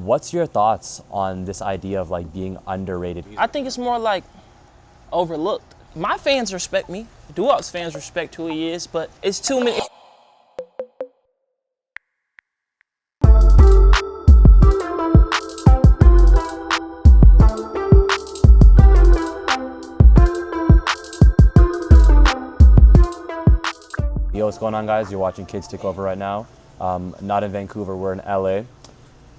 What's your thoughts on this idea of like being underrated? I think it's more like overlooked. My fans respect me. Duwap's fans respect who he is, but it's too many. Yo, what's going on, guys? You're watching Kids Take Over right now. Not in Vancouver, we're in LA.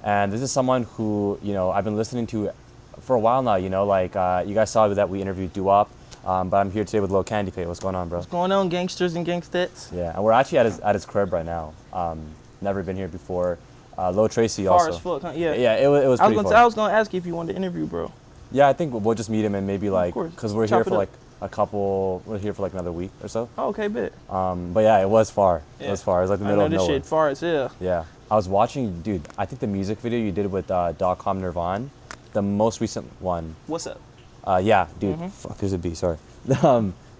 And this is someone who, you know, I've been listening to for a while now, you know, like you guys saw that we interviewed Duwap, but I'm here today with Lil Candypaint. What's going on, bro? What's going on, gangsters and gangstettes? Yeah, and we're actually at his crib right now. Never been here before. Lil Tracy Far also. as fuck, huh? Yeah. Yeah, it was pretty far. I was gonna ask you if you wanted to interview, bro. Yeah, I think we'll just meet him and maybe like, because we're here for like we're here for like another week or so. Oh, okay, bet. But yeah, it was far. Yeah. It was far. It was like the middle of nowhere. This shit far as hell. Yeah. I was watching, dude, I think the music video you did with dotcomnirvan, the most recent one. What's up? Yeah, dude. Fuck, there's a B, sorry.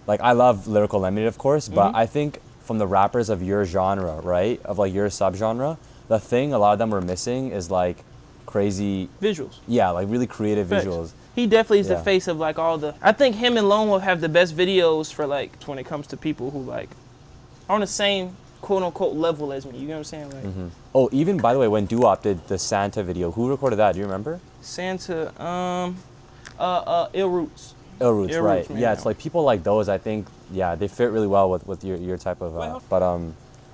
Like, I love Lyrical Lemonade, of course, but I think from the rappers of your genre, right, of like your subgenre, the thing a lot of them were missing is like crazy visuals. Yeah, like really creative visuals. He definitely is the face of like all the. I think him and Lone Wolf have the best videos for like when it comes to people who like are on the same quote unquote level as me. You know what I'm saying? Like, Oh, even by the way, when Duwap did the Santa video, who recorded that? Do you remember? Santa, Ill Roots. Ill Roots, right? Roots, yeah, it's like people like those. I think, yeah, they fit really well with your type of. But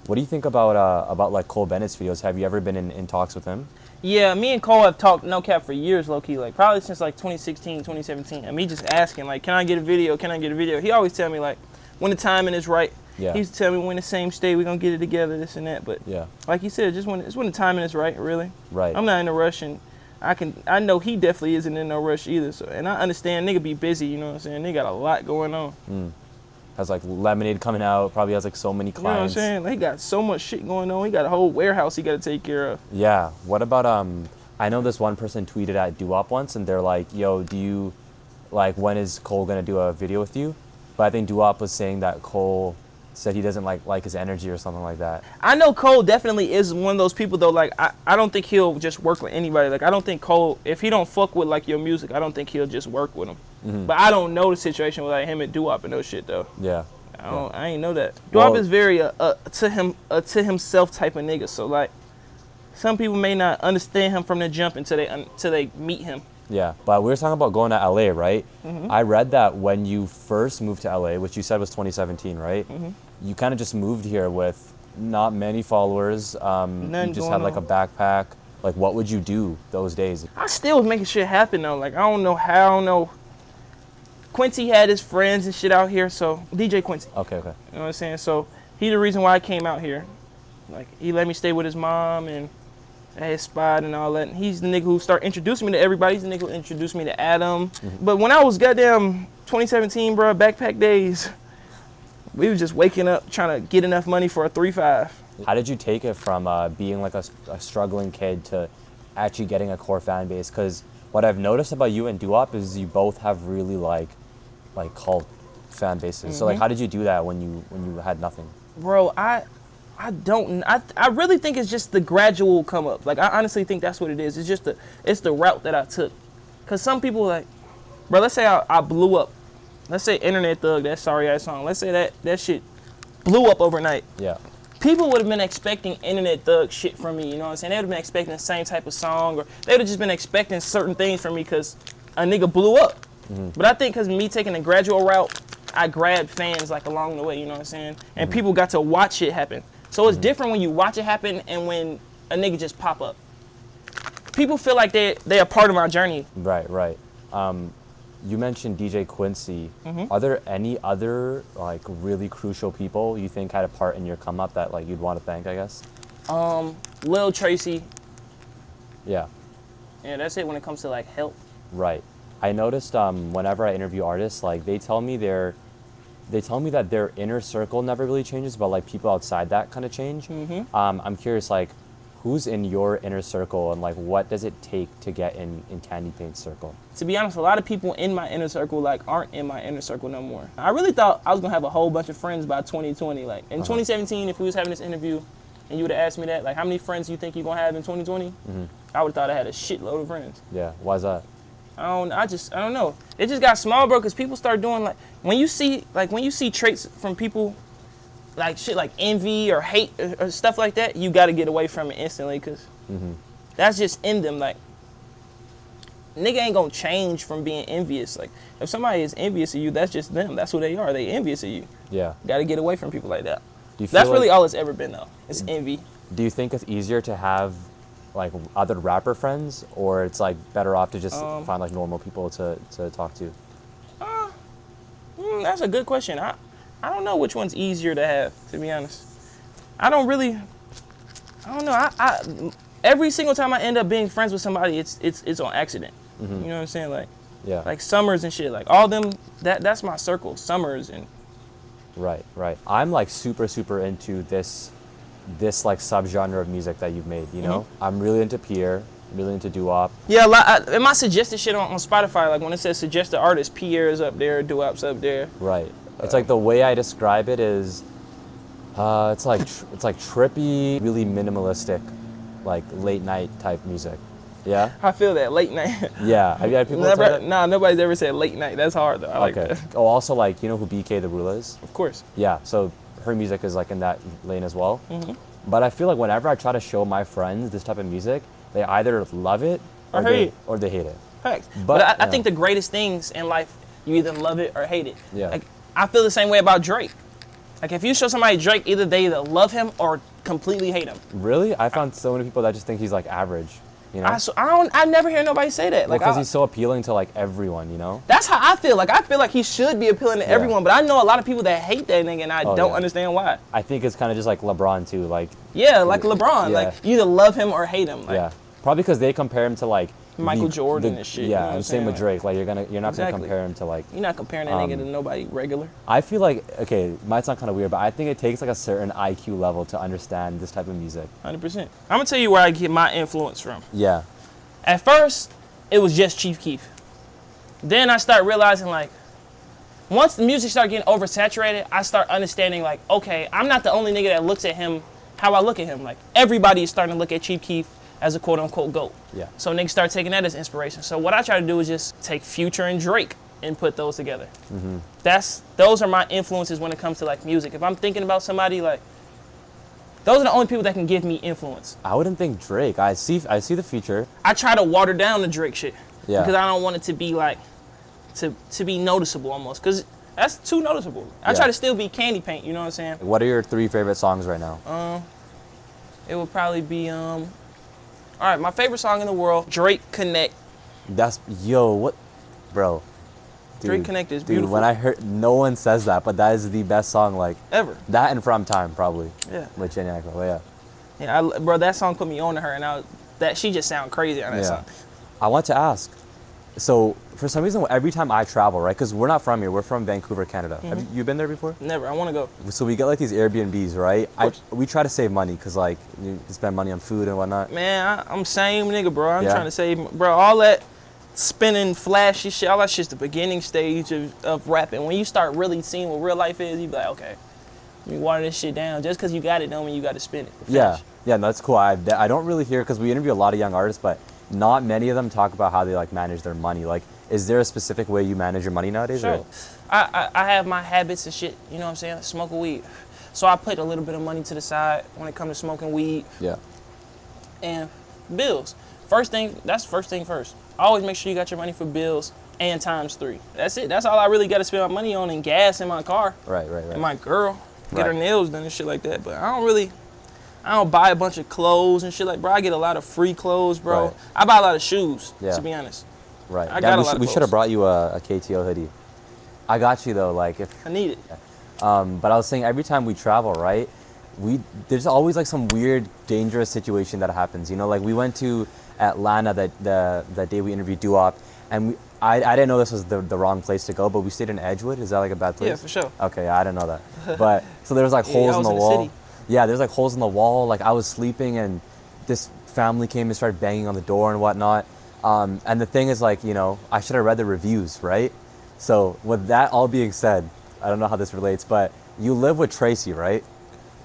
what do you think about like Cole Bennett's videos? Have you ever been in talks with him? Yeah, me and Cole have talked no cap for years, low key, like probably since like 2016, 2017. And me just asking like, can I get a video? Can I get a video? He always tell me like when the timing is right. Yeah. He used to tell me we're in the same state, we're gonna get it together, this and that. But yeah, like you said, just when the timing is right, really. Right. I'm not in a rush, and I know he definitely isn't in no rush either. So, and I understand nigga be busy, you know what I'm saying? They got a lot going on. Has like Lemonade coming out, probably has like so many clients. You know what I'm saying? They got so much shit going on. He got a whole warehouse he got to take care of. Yeah. What about I know this one person tweeted at Duwap once, and they're like, "Yo, do you like when is Cole gonna do a video with you?" But I think Duwap was saying that Cole said he doesn't like his energy or something like that. I know Cole definitely is one of those people though. Like I don't think he'll just work with anybody. Like I don't think Cole, if he don't fuck with like your music, I don't think he'll just work with him. But I don't know the situation with like him and Duwap and no shit though. Yeah. I ain't know that. Duwap is very to himself type of nigga. So like some people may not understand him from the jump until they meet him. Yeah, but we were talking about going to LA, right? I read that when you first moved to LA, which you said was 2017, right? You kind of just moved here with not many followers. You just had like a backpack. Like, what would you do those days? I still was making shit happen though. Like, I don't know. Quincy had his friends and shit out here, so DJ Quincy. Okay. You know what I'm saying? So he the reason why I came out here. Like, he let me stay with his mom and at his spot and all that. And he's the nigga who started introducing me to everybody. He's the nigga who introduced me to Adam. But when I was goddamn 2017, bro, backpack days, we was just waking up trying to get enough money for a 3-5. How did you take it from being like a struggling kid to actually getting a core fan base? Because what I've noticed about you and Duwap is you both have really like cult fan bases. So like, how did you do that when you had nothing? Bro, I really think it's just the gradual come up. Like, I honestly think that's what it is. It's just the route that I took. Cause some people like, bro, let's say I blew up. Let's say Internet Thug, that sorry ass song. Let's say that shit blew up overnight. Yeah. People would have been expecting Internet Thug shit from me, you know what I'm saying? They would have been expecting the same type of song, or they would have just been expecting certain things from me because a nigga blew up. But I think because me taking a gradual route, I grabbed fans like along the way, you know what I'm saying? And people got to watch it happen. So it's different when you watch it happen and when a nigga just pop up. People feel like they're a part of my journey. Right. You mentioned DJ Quincy. Are there any other like really crucial people you think had a part in your come up that like you'd want to thank, I guess? Lil Tracy. Yeah. Yeah, that's it when it comes to like help. Right. I noticed whenever I interview artists, like they tell me that their inner circle never really changes, but like people outside that kind of change. I'm curious, like, who's in your inner circle and like what does it take to get in Candypaint's circle? To be honest, a lot of people in my inner circle like aren't in my inner circle no more. I really thought I was gonna have a whole bunch of friends by 2020. Like in 2017, if we was having this interview, and you would have asked me that, like, how many friends you think you're gonna have in 2020? I would have thought I had a shitload of friends. Yeah, why's that? I don't know. It just got small, bro, because people start doing, like, when you see traits from people, like shit like envy or hate or stuff like that, you got to get away from it instantly, because that's just in them. Like, nigga ain't gonna change from being envious. Like, if somebody is envious of you, that's just them. That's who they are. They envious of you. Yeah. Got to get away from people like that. That's really all it's ever been, though. It's envy. Do you think it's easier to have like other rapper friends, or it's like better off to just find like normal people to talk to? That's a good question. I don't know which one's easier to have, to be honest. I don't know. I every single time I end up being friends with somebody, it's on accident. You know what I'm saying? Like, yeah, like Summrs and shit. Like, all them, that's my circle. Summrs and. Right. I'm like super into this like subgenre of music that you've made, you know? I'm really into Pierre, really into Duwap. Yeah, in my suggested shit on Spotify, like when it says suggested artist, Pierre is up there, Duwap's up there. Right. It's like the way I describe it is, it's like trippy, really minimalistic, like late night type music. Yeah? I feel that, late night. Yeah. Have you had people say that? Nah, nobody's ever said late night. That's hard though. I like that. Oh, also like, you know who Bktherula is? Of course. Yeah, so her music is like in that lane as well. But I feel like whenever I try to show my friends this type of music, they either love it or they hate it. Facts. But I think the greatest things in life, you either love it or hate it. Yeah. Like, I feel the same way about Drake. Like, if you show somebody Drake, either they love him or completely hate him. Really? I found so many people that just think he's like average. You know? I never hear nobody say that. Like, because he's so appealing to like everyone, you know? That's how I feel. Like, I feel like he should be appealing to everyone, but I know a lot of people that hate that nigga, and I don't understand why. I think it's kind of just like LeBron too, like. Yeah, like LeBron. Yeah. Like, you either love him or hate him. Like, yeah, probably because they compare him to like Michael Jordan and shit. Yeah, you know and same with Drake. Like, you're not Exactly. gonna compare him to like. You're not comparing that nigga to nobody regular. I feel like, okay, it might sound kind of weird, but I think it takes like a certain IQ level to understand this type of music. 100%. I'm gonna tell you where I get my influence from. Yeah. At first, it was just Chief Keef. Then I start realizing, like, once the music started getting oversaturated, I start understanding, like, okay, I'm not the only nigga that looks at him how I look at him. Like, everybody is starting to look at Chief Keef as a quote-unquote GOAT. Yeah. So niggas start taking that as inspiration. So what I try to do is just take Future and Drake and put those together. Those are my influences when it comes to, like, music. If I'm thinking about somebody, like, those are the only people that can give me influence. I wouldn't think Drake. I see the Future. I try to water down the Drake shit. Yeah. Because I don't want it to be like, to be noticeable almost. Because that's too noticeable. I try to still be Candypaint, you know what I'm saying? What are your 3 favorite songs right now? It would probably be, all right, my favorite song in the world, Drake Connect. That's, what, bro. Dude, Drake Connect is beautiful. Dude, when I heard, no one says that, but that is the best song, like. Ever. That and From Time, probably. Yeah. With Jenny Ackles, yeah. Yeah, bro, that song put me on to her, and she just sound crazy on that song. I want to ask, so for some reason, every time I travel, right, because we're not from here, we're from Vancouver, Canada. Have you been there before? Never, I want to go. So we get like these Airbnbs, right? We try to save money, because like, you spend money on food and whatnot. Man, I'm same nigga, bro. I'm trying to save, bro, all that spinning flashy shit, all that shit's the beginning stage of rapping. When you start really seeing what real life is, you be like, okay, let me water this shit down. Just because you got it don't mean you got to spin it. Yeah, no, that's cool. I don't really hear, because we interview a lot of young artists, but not many of them talk about how they like manage their money. Like, is there a specific way you manage your money nowadays? Sure. Or? I have my habits and shit, you know what I'm saying? Smoking weed. So I put a little bit of money to the side when it comes to smoking weed. Yeah. And bills. First thing first. Always make sure you got your money for bills and ×3. That's it. That's all I really got to spend my money on, and gas in my car. Right. And my girl, get her nails done and shit like that. But I don't buy a bunch of clothes and shit like, bro. I get a lot of free clothes, bro. Right. I buy a lot of shoes, to be honest. Right. I got a lot of we should have brought you a KTO hoodie. I got you though, like if I need it. But I was saying, every time we travel, right, there's always like some weird, dangerous situation that happens. You know, like we went to Atlanta that day we interviewed Duwap, and I didn't know this was the wrong place to go, but we stayed in Edgewood. Is that like a bad place? Yeah, for sure. Okay, I didn't know that. But so there was like holes in the wall. City. Yeah, there's like holes in the wall. Like I was sleeping, and this family came and started banging on the door and whatnot. And the thing is, like, you know, I should have read the reviews, right? So with that all being said, I don't know how this relates, but you live with Tracy, right?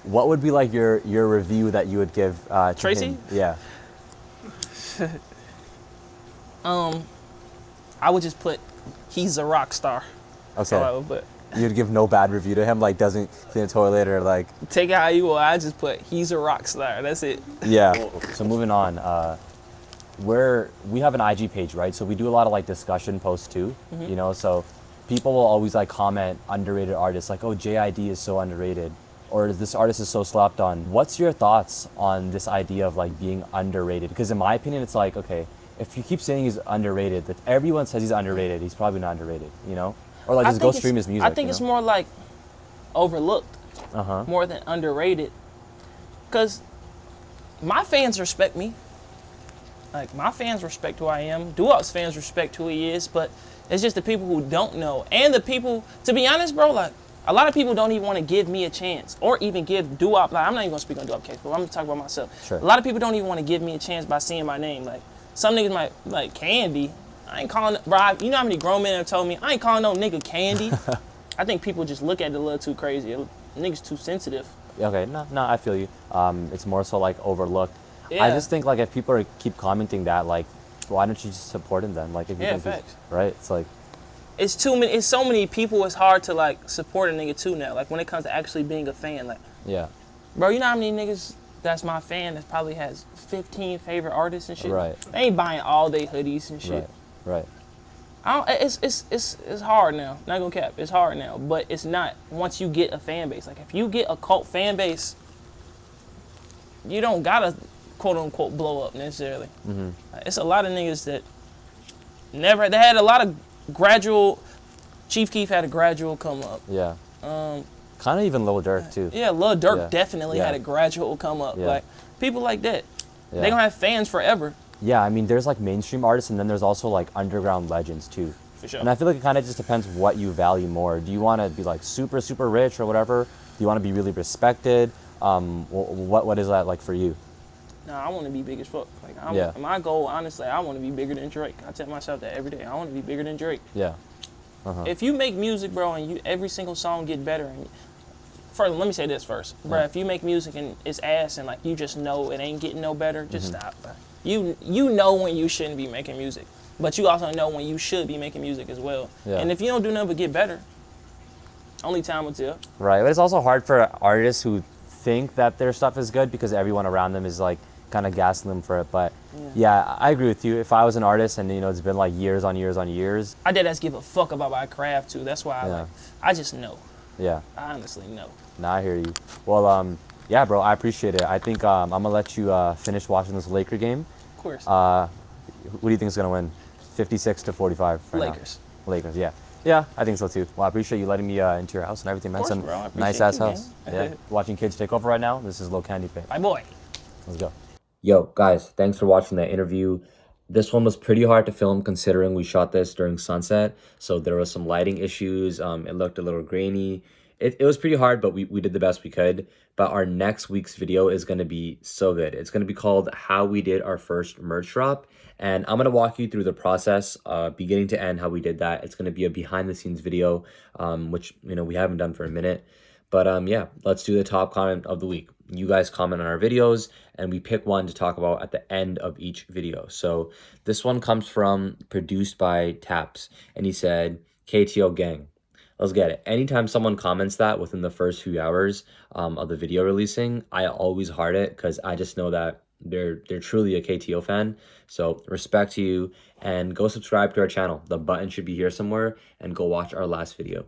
what would be like your review that you would give to Tracy? him? Yeah. I would just put, he's a rock star. That's all I would put. You'd give no bad review to him, like doesn't clean the toilet or like. Take it how you will. I just put, he's a rock star. That's it. Yeah. So moving on, we have an IG page, right? So we do a lot of like discussion posts too, you know. So people will always like comment underrated artists, like, oh, JID is so underrated, or this artist is so slept on. What's your thoughts on this idea of like being underrated? Because in my opinion, it's like, okay, if you keep saying he's underrated, if everyone says he's underrated, he's probably not underrated, you know? Or like just go stream his music. I think it's more like overlooked, more than underrated. Because my fans respect me. Like, my fans respect who I am. Duwap's fans respect who he is, but it's just the people who don't know. And the people, to be honest, bro, like, a lot of people don't even want to give me a chance or even give Duwap, like, I'm not even going to speak on Duwap case, but I'm going to talk about myself. Sure. A lot of people don't even want to give me a chance by seeing my name. Like, some niggas might, like, Candy. I ain't calling, bro, you know how many grown men have told me, I ain't calling no nigga Candy? I think people just look at it a little too crazy. Niggas too sensitive. Okay, no, I feel you. It's more so like overlooked. Yeah. I just think like if people keep commenting that, like, why don't you just support him then? Like, if you think facts. right? It's like, it's too many. It's so many people. It's hard to like support a nigga too now. Like when it comes to actually being a fan, like, yeah, bro, you know how many niggas that's my fan that probably has 15 favorite artists and shit. Right. They ain't buying all day hoodies and shit. Right. It's hard now. Not gonna cap. It's hard now, but it's not once you get a fan base. Like if you get a cult fan base, you don't gotta quote unquote blow up necessarily. It's a lot of niggas that they had a lot of gradual. Chief Keef had a gradual come up. Yeah. Kind of even Lil Durk too. Yeah, Lil Durk definitely had a gradual come up. Yeah. Like people like that, Yeah. they gonna have fans forever. Yeah, I mean, there's like mainstream artists, and then there's also like underground legends too. For sure. And I feel like it kind of just depends what you value more. Do you want to be like super rich or whatever? Do you want to be really respected? What is that like for you? Nah, I want to be big as fuck. Like, my goal, honestly, I want to be bigger than Drake. I tell myself that every day. I want to be bigger than Drake. Yeah. If you make music, bro, and every single song get better, and first, let me say this first, bro. If you make music and it's ass and like you just know it ain't getting no better, just stop, bro. You know when you shouldn't be making music, but you also know when you should be making music as well. Yeah. And if you don't do nothing but get better, only time will tell. Right, but it's also hard for artists who think that their stuff is good because everyone around them is like kind of gassing them for it. But yeah, I agree with you. If I was an artist and, you know, it's been like years on years on years. I dead-ass give a fuck about my craft too. That's why I just know. Yeah. I honestly know. Nah, I hear you. Well, yeah, bro, I appreciate it. I think I'm gonna let you finish watching this Laker game. Of course. Who do you think is gonna win? 56-45 right Lakers. Now. Lakers, yeah. Yeah, I think so too. Well, I appreciate you letting me into your house and everything, man. Of course, It's bro. I a appreciate nice ass you, house. man. Yeah. Watching kids take over right now. This is Lil Candypaint. My boy. Let's go. Yo, guys, thanks for watching that interview. This one was pretty hard to film considering we shot this during sunset. So there was some lighting issues. It looked a little grainy. It was pretty hard, but we did the best we could. But our next week's video is going to be so good. It's going to be called How We Did Our First Merch Drop. And I'm going to walk you through the process, beginning to end, how we did that. It's going to be a behind the scenes video, which, you know, we haven't done for a minute. But yeah, let's do the top comment of the week. You guys comment on our videos and we pick one to talk about at the end of each video. So this one comes from Produced by Taps, and he said, KTO gang. Let's get it. Anytime someone comments that within the first few hours of the video releasing, I always heart it because I just know that they're truly a KTO fan. So respect to you, and go subscribe to our channel. The button should be here somewhere, and go watch our last video.